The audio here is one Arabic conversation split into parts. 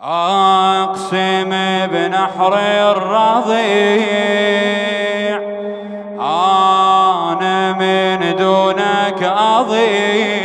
أقسم بنحر الرضيع أنا من دونك أضيع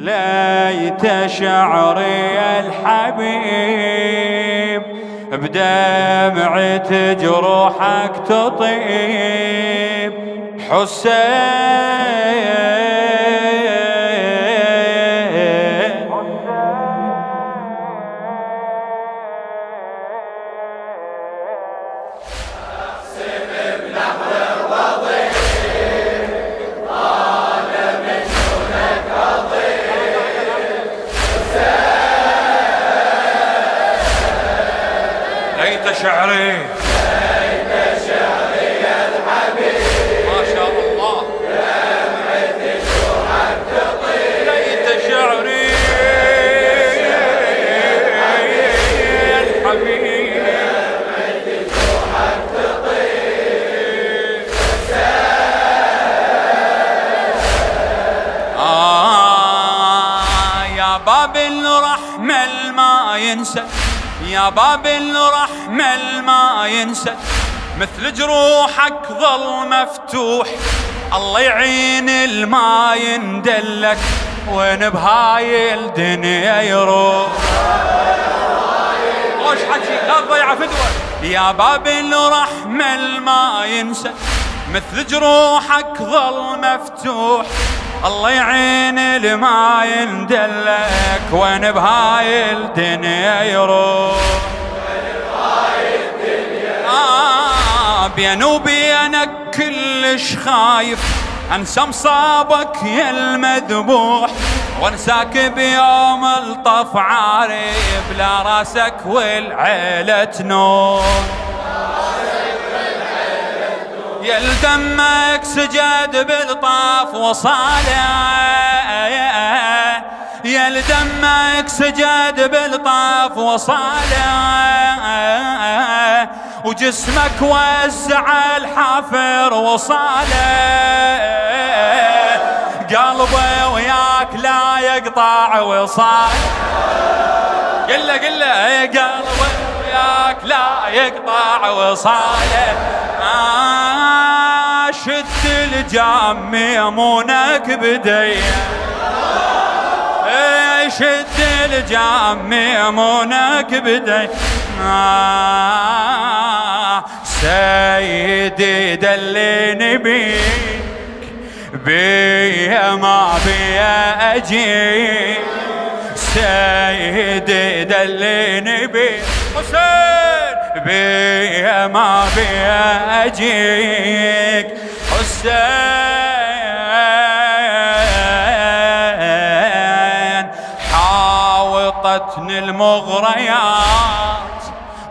ليت شعري الحبيب بدمعة جروحك تطيب حسين شعري يا الحبيب ما شاء الله دمعة جروحك تطيب ليت شعري يا الحبيب دمعة جروحك تطيب يا باب الرحمة ما ينسى يا باب الرحمة ما ينسى مثل جروحك ظل مفتوح الله يعين الما يندلك وين بهاي الدنيا يروح وش حكي لا تضيع فدوة يا باب الرحمة ما ينسى مثل جروحك ظل مفتوح الله يعين الما يندلك وين بهاي الدنيا يروح بيني وبينك كلش خايف انسى مصابك يا المذبوح وانساك بيوم الطف عارف لا راسك والعيلة تنوح يا دمك سجد بالطاف وصاله يا دمك سجد بالطاف وصاله وجسمك وزع الحافر وصاله قلبي وياك لا يقطع وصال قله قلبي وياك لا يقطع وصاله شد الجام يمونك بديه شد الجام يمونك بديه سيدي دلني بيك بيا ما بيا اجيك سيدي دلني بيك حسين بيا ما بيا اجيك حسين حاوطتني المغريات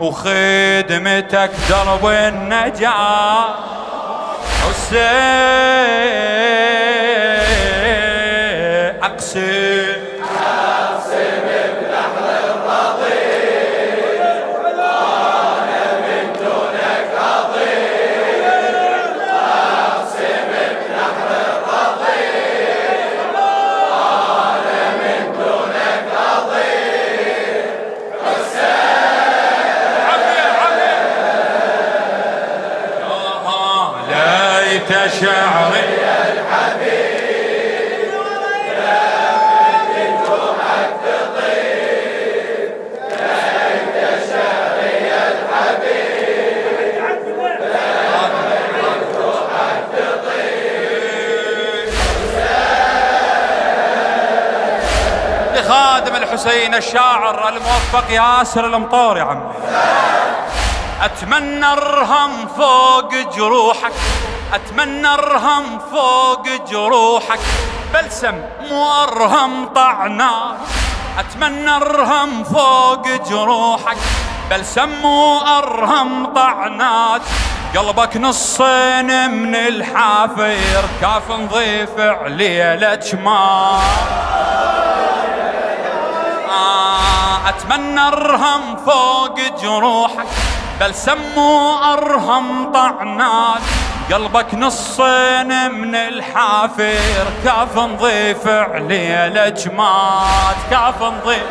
وخدمتك درب النجاة حسين أقسم بنحر الرضيع أنا من دونك أضيع أقسم بنحر الرضيع أنا من دونك أضيع ليت شعري يا الحبيب دمعة جروحك تطيب ليت شعري يا الحبيب دمعة جروحك تطيب لخادم الحسين الشاعر الموفق ياسر المطور يا عمي أتمنى ارهم فوق جروحك أتمنى ارهم فوق جروحك بلسم مو ارهم طعنات أتمنى ارهم فوق جروحك بلسم مو ارهم طعنات قلبك نصين من الحافير كاف نضيف عليه الأجمال أتمنى أرهم فوق جروحك، بل سموا أرهم طعنات. قلبك نصين من الحافر، كاف نضيف عليه الأجماد، كاف نضيف.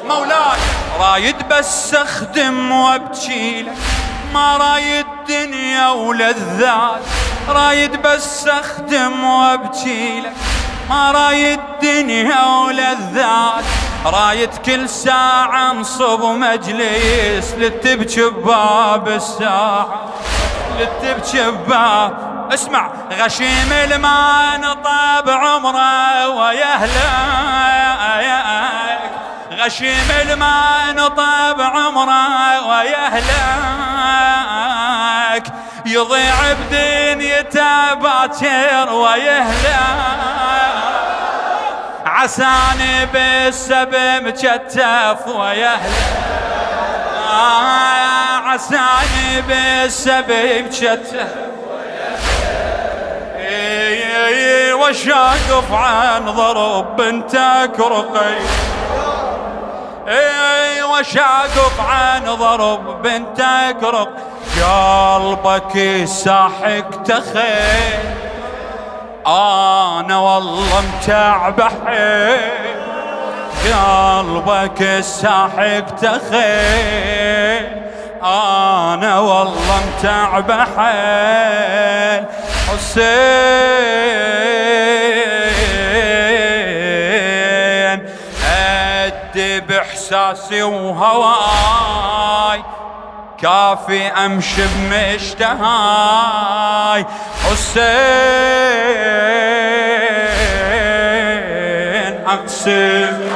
مولاي رايد بس أخدم وأبجيلك، ما رايد دنيا ولذات. رايد بس أخدم وأبجيلك، ما رايد دنيا ولذات. رايد كل ساعة انصب مجلس للتبكي بباب الساعة، للتبكي بباب. اسمع غشيم المان طاب عمره ويهلك، غشيم المان طاب عمره ويهلك. يضيع بدنيته باكر ويهلك، عساني بالسب مكتف ويهلك، عساني بالسب مكتف وشاقف عن ضرب بنتك رقي، وشاقف عن ضرب بنتك رقي. قلبك ساحق تخيل، أنا والله متعب حيل. قلبك ساحق تخيل، أنا والله متعب حيل. حسين أدي بإحساسي وهواي، كافي أمشي بمشتهاي. حسين أقسم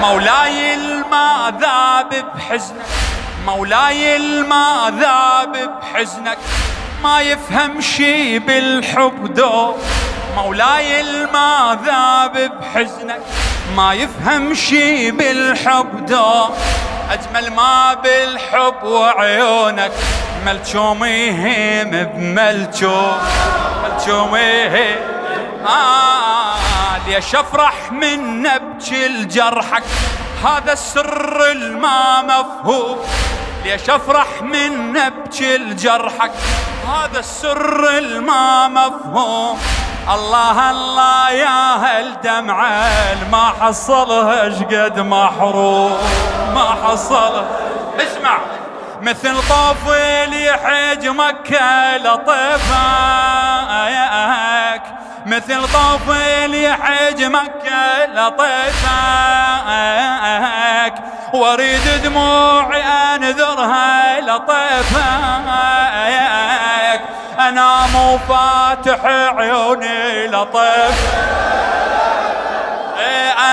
مولاي الما ذاب بحزنك، مولاي الما ذاب بحزنك. ما يفهم شي بالحب دو، مولاي الما ذاب بحزنك. ما يفهم شي بالحب دو، أجمل ما بالحب وعيونك. ملجوم يهيم بملجوم، ملجوم يهيم. ليش افرح من نبكي لجرحك، هذا السر الما مفهوم. ليش افرح من نبكي لجرحك، هذا السر الما مفهوم. الله الله يا هالدمعة ما حصلها شقد محروم، ما حصلها. اسمع مثل طفل يحج مكة لطيفك، مثل طفل يحج مكة لطيفك. واريد دموعي انذرها لطيفك، انا مو فاتح عيوني لطيف،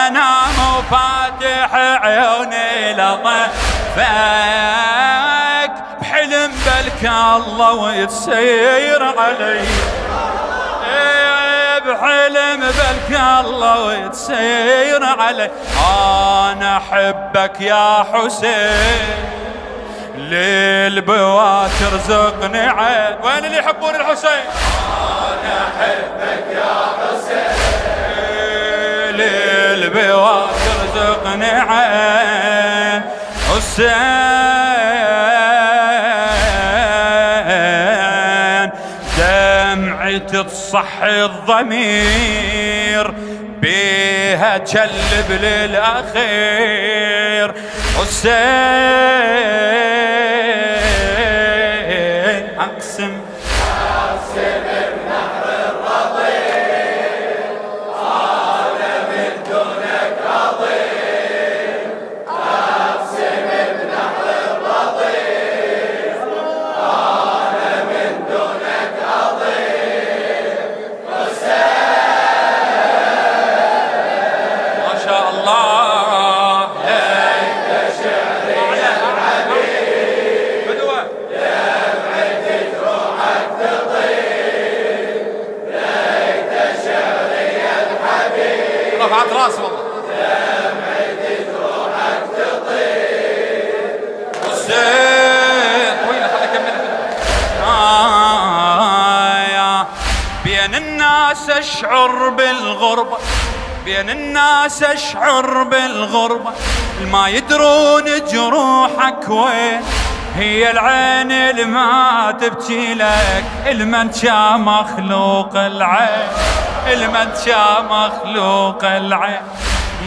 انا مو فاتح عيوني لطيفك. بحلم بلك الله ويتسير علي، بحلم بلك الله ويتسير علي. انا احبك يا حسين، للبوات رزقني عين. وين اللي يحبون الحسين؟ انا احبك يا حسين، للبوات رزقني عين. حسين دمعي دمعتي تصحي الضمير بيها تشلب للأخير حسين أقسم بنحر الرضيع أنا من دونك أضيع أقسم بنحر الرضيع أنا من دونك أضيع حسين ما شاء الله ليت شعري الحبيب بدوة دمعتي جروحك تطيب ليت شعري الحبيب رفعت راس والله دمعتي جروحك تطيب حسين طويلة خليني أكملها يا بين الناس أشعر بالغربة بين الناس أشعر بالغربة ما يدرون جروحك وين هي العين اللي ما تبكي لك المن شا مخلوق العين المن شا مخلوق العين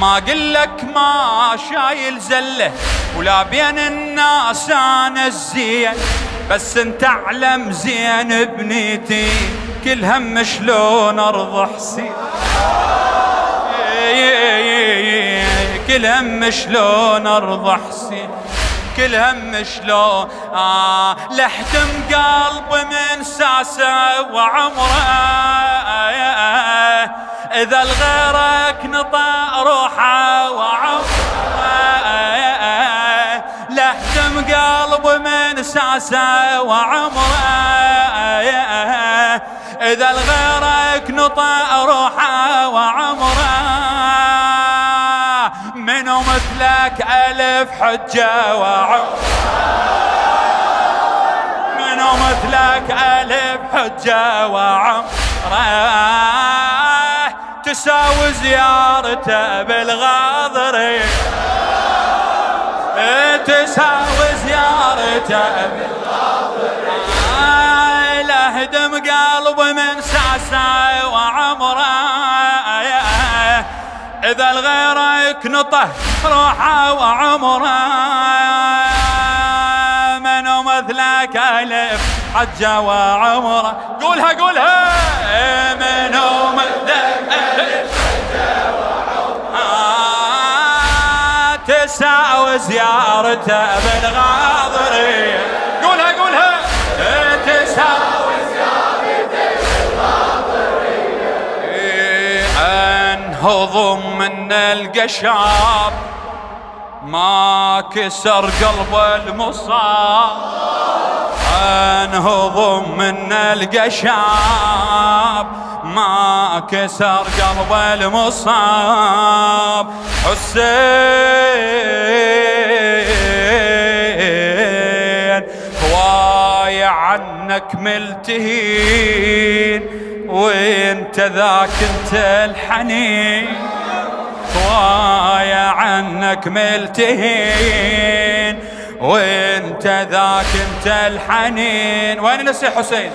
ما قلك ما شايل زله ولا بين الناس انا الزين بس انت اعلم زين بنيتي كل هم شلون ارضى حسين كل هم شلون ارضى حسين كل هم شلون لحتم قلبي من ساسه وعمره اذا الغيرك نطى روحه وعمره لحتم قلبي من ساسه وعمره اذا الغيرك نطى روحه وعمره منو مثلك ألف حجة وعمره منو مثلك ألف حجة وعمره تساوي زيارته بالغاضري تساوي زيارته بالغاضري لهدم قلبي من ساسه وعمره إذا الغيرك نطه روحه وعمره منو مثلك ألف حجة وعمره قولها قولها منو مثلك ألف حجة وعمره تساوي زيارته بالغاضرية قولها قولها تساوي زيارته بالغاضرية انهضم من القشاب ما كسر قلبه المصاب انهضم من القشاب ما كسر قلبه المصاب حسين هواي عنك ملتهين وانت ذاك انت الحنين هواي عنك ملتهين وانت ذاك انت الحنين وين نسي حسين